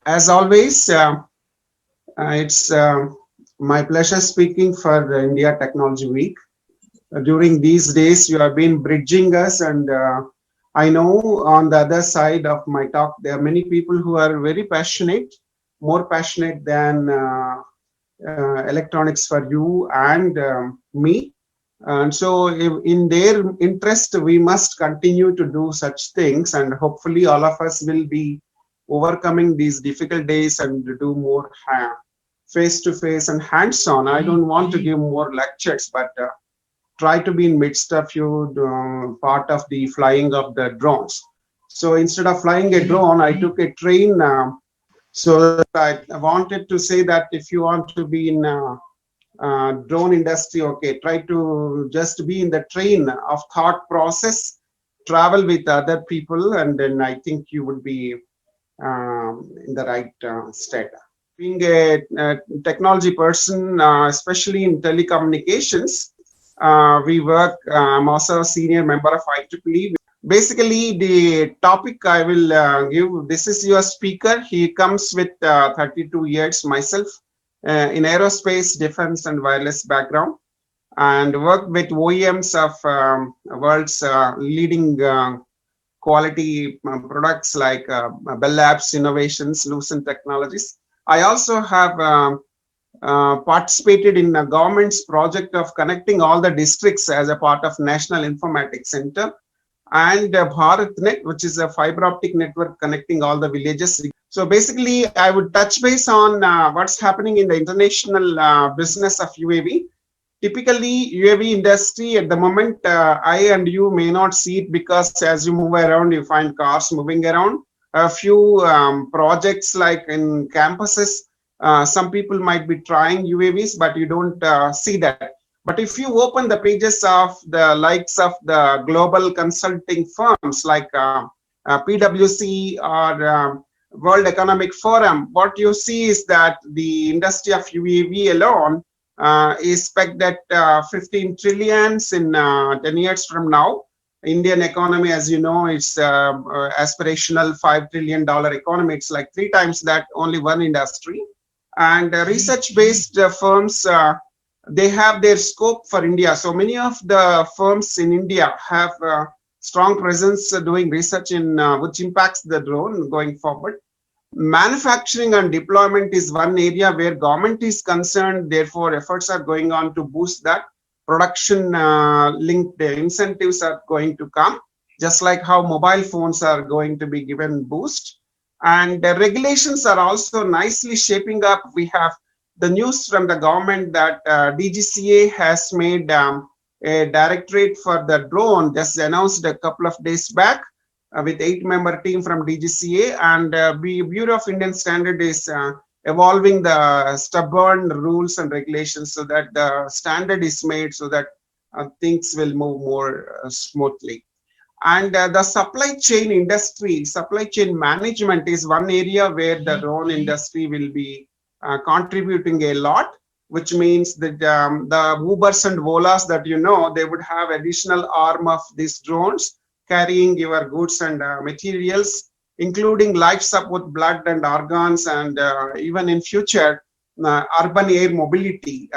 As always, it's my pleasure speaking for the India Technology Week. During these days, you have been bridging us, and I know on the other side of my talk, there are many people who are very passionate, more passionate than electronics for you and me. And so, in their interest, we must continue to do such things, and hopefully, all of us will be overcoming these difficult days and do more face to face and hands on. I don't want to give more lectures, but try to be in midst of you part of the flying of the drones. So instead of flying a drone, I took a train. So I wanted to say that if you want to be in drone industry, okay, try to just be in the train of thought process, travel with other people, and then I think you would be in the right state. Being a technology person, especially in telecommunications, we work. I'm also a senior member of IEEE. Basically, the topic I will give. This is your speaker. He comes with 32 years. Myself in aerospace, defense, and wireless background, and worked with OEMs of world's leading quality products like Bell Labs Innovations, Lucent Technologies. I also have participated in a government's project of connecting all the districts as a part of National Informatics Center, and BharatNet, which is a fiber optic network connecting all the villages. So basically, I would touch base on what's happening in the international business of UAV. Typically, UAV industry at the moment, I and you may not see it because as you move around, you find cars moving around. A few projects like in campuses, some people might be trying UAVs, but you don't see that. But if you open the pages of the likes of the global consulting firms like PwC or World Economic Forum, what you see is that the industry of UAV alone is pegged at 15 trillions in 10 years from now. Indian economy, as you know, it's aspirational $5 trillion economy. It's like 3 times that, only one industry. And research-based firms, they have their scope for India. So many of the firms in India have strong presence doing research in which impacts the drone going forward. Manufacturing and deployment is one area where government is concerned. Therefore, efforts are going on to boost that. Production linked incentives are going to come, just like how mobile phones are going to be given boost. And the regulations are also nicely shaping up. We have the news from the government that DGCA has made a directorate for the drone, just announced a couple of days back with 8-member team from DGCA, and Bureau of Indian Standard is evolving the stubborn rules and regulations so that the standard is made so that things will move more smoothly. And the supply chain industry, supply chain management is one area where the drone industry will be contributing a lot, which means that the Ubers and Olas that you know, they would have additional arm of these drones carrying your goods and materials, including life support, blood and organs, and even in future, urban air mobility,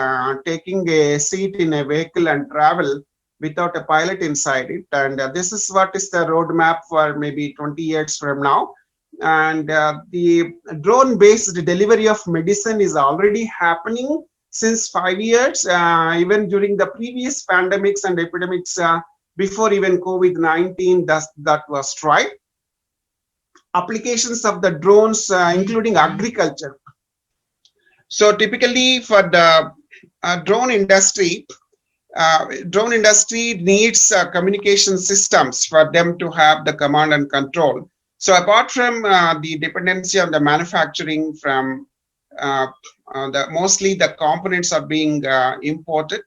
taking a seat in a vehicle and travel without a pilot inside it. And this is what is the roadmap for maybe 20 years from now. And the drone-based delivery of medicine is already happening since 5 years, even during the previous pandemics and epidemics, before even COVID-19, that was tried. Applications of the drones, including agriculture. So typically for the drone industry needs communication systems for them to have the command and control. So apart from the dependency on the manufacturing from mostly the components are being imported,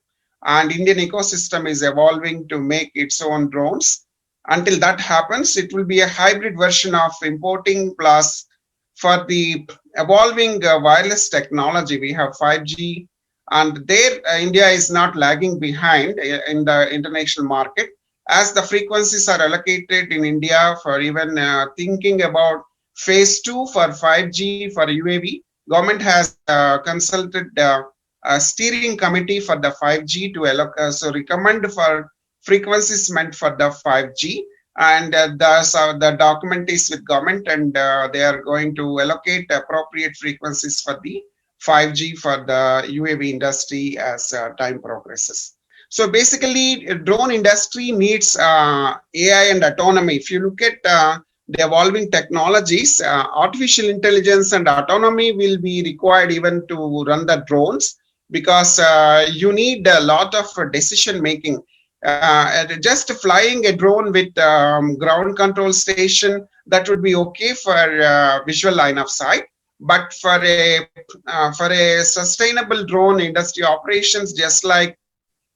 and Indian ecosystem is evolving to make its own drones. Until that happens, it will be a hybrid version of importing plus for the evolving wireless technology. We have 5G, and there India is not lagging behind in the international market, as the frequencies are allocated in India for even thinking about phase 2 for 5G for UAV. Government has consulted a steering committee for the 5G to so recommend for frequencies meant for the 5G, and the document is with government, and they are going to allocate appropriate frequencies for the 5G for the UAV industry as time progresses. So basically, drone industry needs AI and autonomy. If you look at the evolving technologies, artificial intelligence and autonomy will be required even to run the drones, because you need a lot of decision making. Just flying a drone with ground control station, that would be okay for visual line of sight, but for a sustainable drone industry operations, just like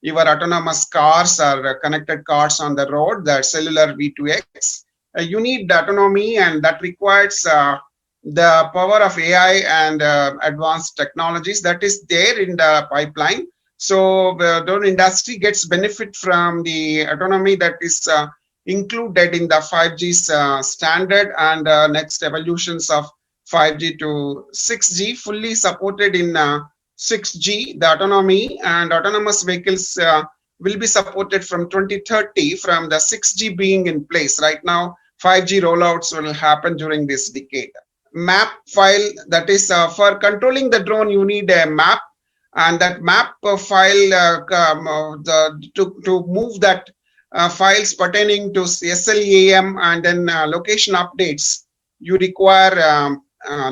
your autonomous cars or connected cars on the road, the cellular V2X, you need autonomy, and that requires the power of AI and advanced technologies that is there in the pipeline. So the drone industry gets benefit from the autonomy that is included in the 5G's standard, and next evolutions of 5G to 6G, fully supported in 6G. The autonomy and autonomous vehicles will be supported from 2030, from the 6G being in place. Right now, 5G rollouts will happen during this decade. Map file, that is for controlling the drone, you need a map, and that map file to move that files pertaining to SLEAM and then location updates, you require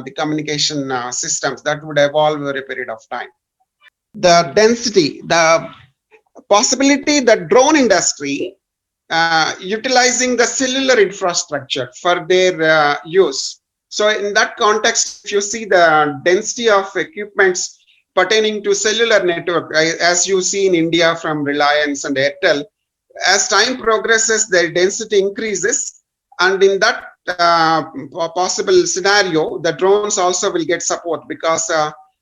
the communication systems that would evolve over a period of time. The density, the possibility that drone industry utilizing the cellular infrastructure for their use. So in that context, if you see the density of equipments pertaining to cellular network, as you see in India from Reliance and Airtel, as time progresses, their density increases, and in that possible scenario, the drones also will get support, because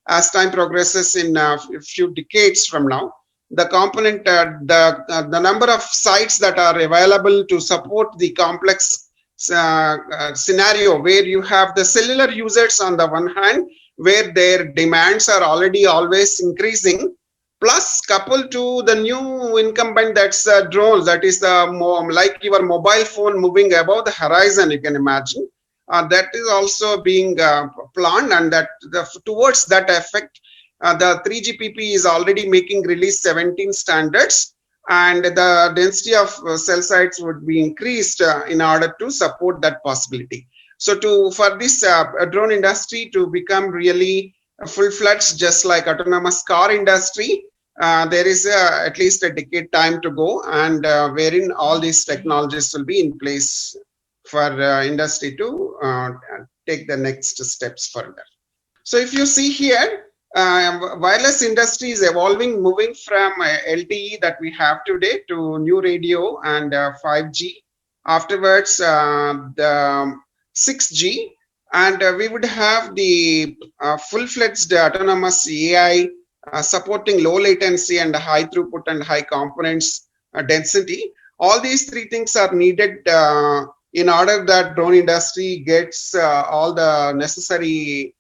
as time progresses in a few decades from now, the component, the number of sites that are available to support the complex scenario, where you have the cellular users on the one hand, where their demands are already always increasing, plus coupled to the new incumbent, that's drones, that is like your mobile phone moving above the horizon, you can imagine. That is also being planned, and that towards that effect, the 3GPP is already making release 17 standards, and the density of cell sites would be increased in order to support that possibility. So for this drone industry to become really full-fledged, just like autonomous car industry, there is at least a decade time to go, and wherein all these technologies will be in place for industry to take the next steps further. So if you see here, wireless industry is evolving, moving from LTE that we have today to new radio and 5G. Afterwards, the 6G, and we would have the full-fledged autonomous AI supporting low latency and high throughput and high components density. All these three things are needed in order that drone industry gets all the necessary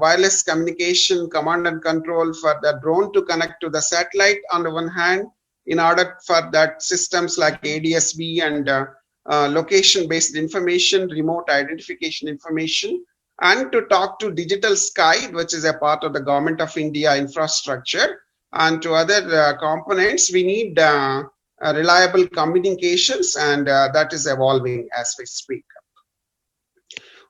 wireless communication, command and control for the drone to connect to the satellite on the one hand, in order for that systems like ADSB and location-based information, remote identification information, and to talk to digital sky, which is a part of the Government of India infrastructure, and to other components, we need reliable communications, and that is evolving as we speak.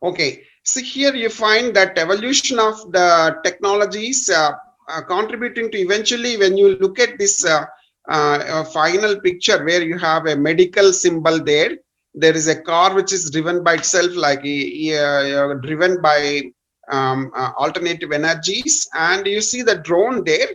Okay, so here you find that evolution of the technologies contributing to eventually, when you look at this final picture where you have a medical symbol there, there is a car which is driven by itself, like driven by alternative energies, and you see the drone there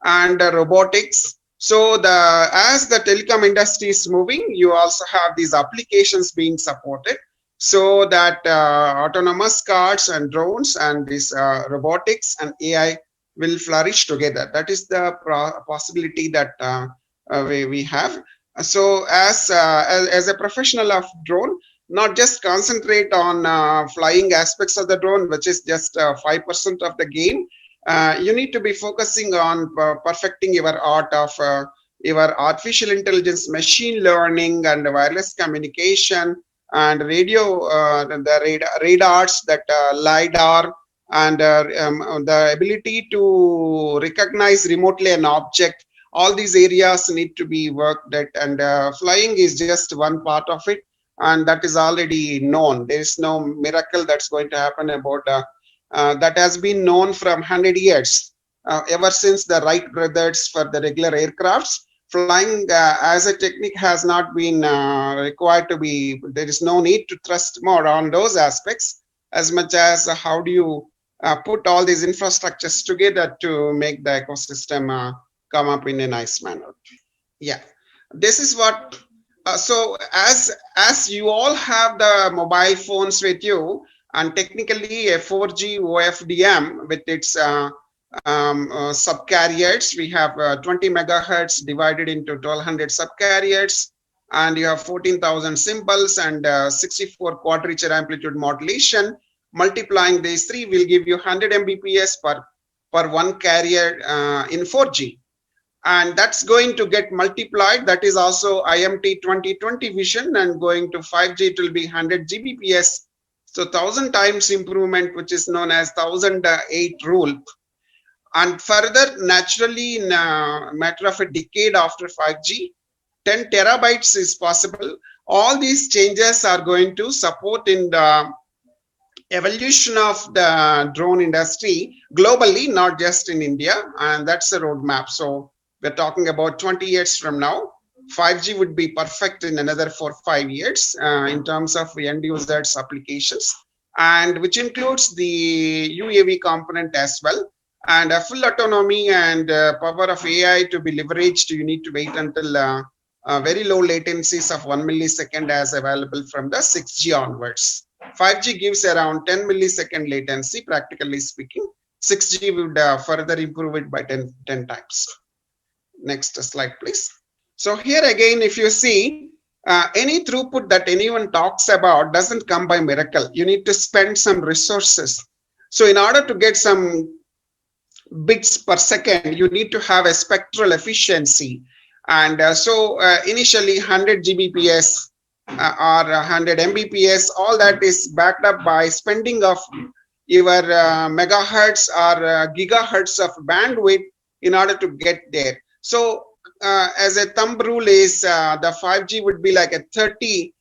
and robotics. So as the telecom industry is moving, you also have these applications being supported, so that autonomous cars and drones and this robotics and AI will flourish together. That is the possibility that we have. So as a professional of drone, not just concentrate on flying aspects of the drone, which is just 5% of the game. You need to be focusing on perfecting your art of your artificial intelligence, machine learning, and wireless communication, and radio, the radars, that LiDAR, and the ability to recognize remotely an object. All these areas need to be worked at, and flying is just one part of it, and that is already known. There is no miracle that's going to happen about that has been known from 100 years, ever since the Wright brothers for the regular aircrafts. Flying as a technique has not been required to be, there is no need to trust more on those aspects as much as how do you put all these infrastructures together to make the ecosystem come up in a nice manner. Yeah, this is what so as you all have the mobile phones with you, and technically a 4G OFDM with its subcarriers, we have 20 megahertz divided into 1200 subcarriers, and you have 14,000 symbols and 64 quadrature amplitude modulation. Multiplying these three will give you 100 mbps per one carrier in 4G, and that's going to get multiplied. That is also IMT 2020 vision, and going to 5G it will be 100 gbps, so 1000 times improvement, which is known as 1008 rule. And further, naturally, in a matter of a decade after 5G, 10 terabytes is possible. All these changes are going to support in the evolution of the drone industry globally, not just in India, and that's a roadmap. So we're talking about 20 years from now. 5G would be perfect in another 4 or 5 years in terms of end users applications, and which includes the UAV component as well. And a full autonomy and power of AI to be leveraged, you need to wait until very low latencies of 1 millisecond as available from the 6G onwards. 5G gives around 10 millisecond latency, practically speaking. 6G would further improve it by 10 times. Next slide, please. So here again, if you see, any throughput that anyone talks about doesn't come by miracle. You need to spend some resources. So in order to get some bits per second, you need to have a spectral efficiency. And so initially 100 gbps or 100 mbps, all that is backed up by spending of your megahertz or gigahertz of bandwidth in order to get there. So as a thumb rule is the 5G would be like a 30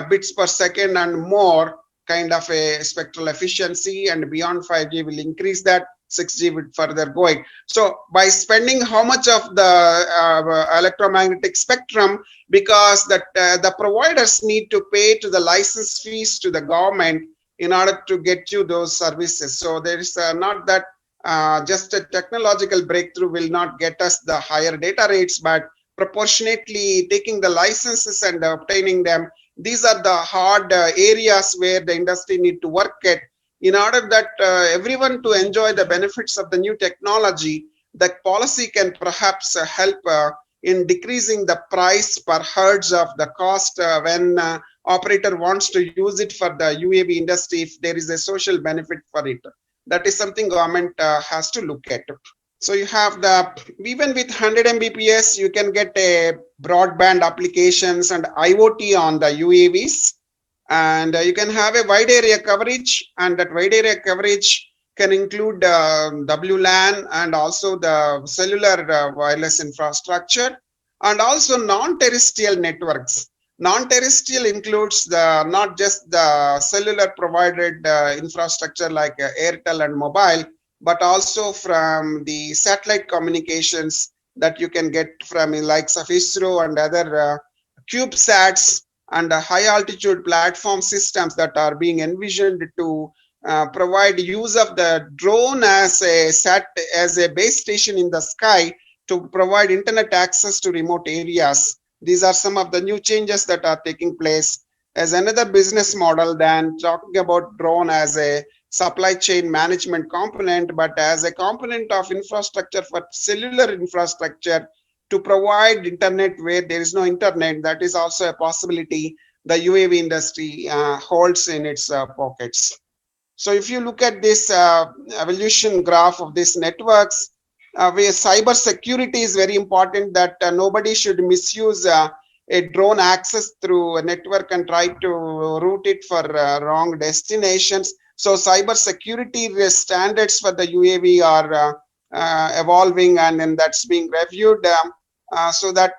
bits per second and more kind of a spectral efficiency, and beyond 5G will increase that. 6G would further go it. So by spending how much of the electromagnetic spectrum, because that the providers need to pay to the license fees to the government in order to get you those services. So there is not that just a technological breakthrough will not get us the higher data rates, but proportionately taking the licenses and obtaining them, these are the hard areas where the industry need to work at in order that everyone to enjoy the benefits of the new technology. That policy can perhaps help in decreasing the price per hertz of the cost when operator wants to use it for the UAV industry, if there is a social benefit for it. That is something government has to look at. So you have the, even with 100 mbps, you can get a broadband applications and IoT on the UAVs. And you can have a wide area coverage, and that wide area coverage can include WLAN and also the cellular wireless infrastructure, and also non-terrestrial networks. Non-terrestrial includes the not just the cellular provided infrastructure like Airtel and mobile, but also from the satellite communications that you can get from the likes of ISRO and other CubeSats, and high altitude platform systems that are being envisioned to provide use of the drone as a base station in the sky to provide internet access to remote areas. These are some of the new changes that are taking place as another business model than talking about drone as a supply chain management component, but as a component of infrastructure for cellular infrastructure to provide internet where there is no internet. That is also a possibility. the UAV industry holds in its pockets. So if you look at this evolution graph of these networks, where cyber security is very important, that nobody should misuse a drone access through a network and try to route it for wrong destinations. So cyber security standards for the UAV are evolving, and then that's being reviewed, so that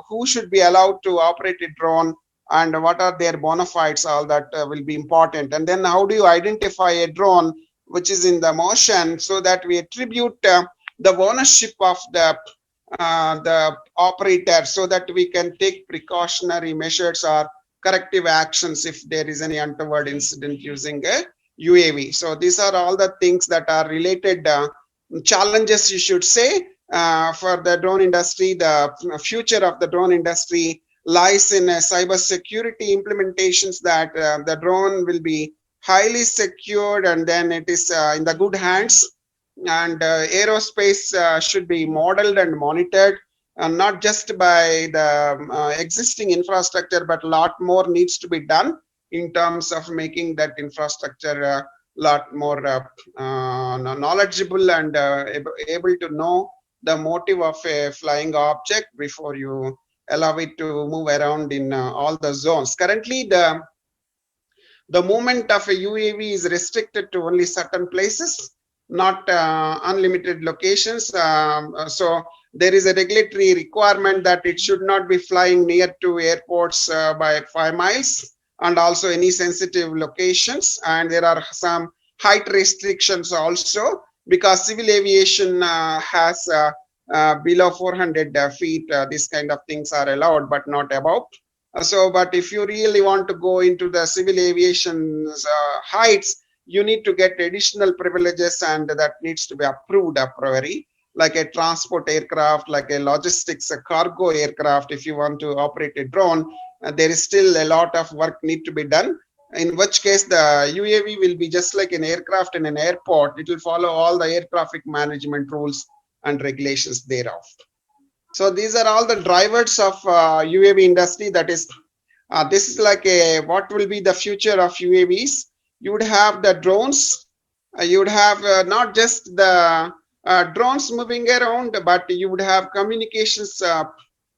who should be allowed to operate a drone and what are their bona fides, all that will be important. And then how do you identify a drone which is in the motion, so that we attribute the ownership of the operator, so that we can take precautionary measures or corrective actions if there is any untoward incident using a UAV. So these are all the things that are related challenges, you should say, for the drone industry. The future of the drone industry lies in cyber security implementations, that the drone will be highly secured, and then it is in the good hands. And aerospace should be modeled and monitored, not just by the existing infrastructure, but a lot more needs to be done in terms of making that infrastructure a lot more knowledgeable and able to know the motive of a flying object before you allow it to move around in all the zones. Currently, the movement of a UAV is restricted to only certain places, not unlimited locations. So there is a regulatory requirement that it should not be flying near to airports by 5 miles, and also any sensitive locations. And there are some height restrictions also, because civil aviation has below 400 feet, these kind of things are allowed, but not above. But if you really want to go into the civil aviation's heights, you need to get additional privileges, and that needs to be approved a priori, like a transport aircraft, like a logistics, a cargo aircraft. If you want to operate a drone, there is still a lot of work need to be done. In which case, the UAV will be just like an aircraft in an airport. It will follow all the air traffic management rules and regulations thereof. So these are all the drivers of UAV industry. That is, this is like a what will be the future of UAVs. You would have the drones. You would have not just the drones moving around, but you would have communications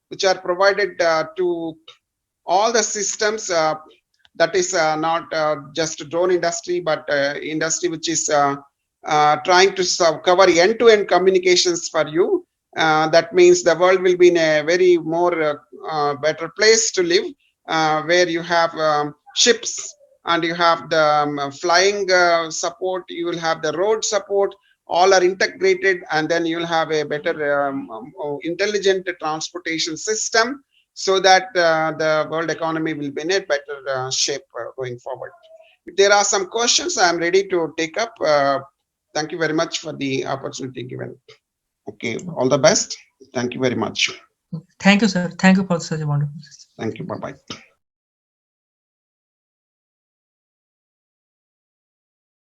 which are provided to all the systems. That is not just drone industry, but industry which is trying to cover end-to-end communications for you. That means the world will be in a very more better place to live, where you have ships, and you have the flying support, you will have the road support, all are integrated, and then you'll have a better intelligent transportation system, so that the world economy will be in a better shape going forward. If there are some questions, I am ready to take up. Thank you very much for the opportunity given. Okay, all the best. Thank you very much. Thank you, sir. Thank you for such a wonderful. Thank you. Bye-bye.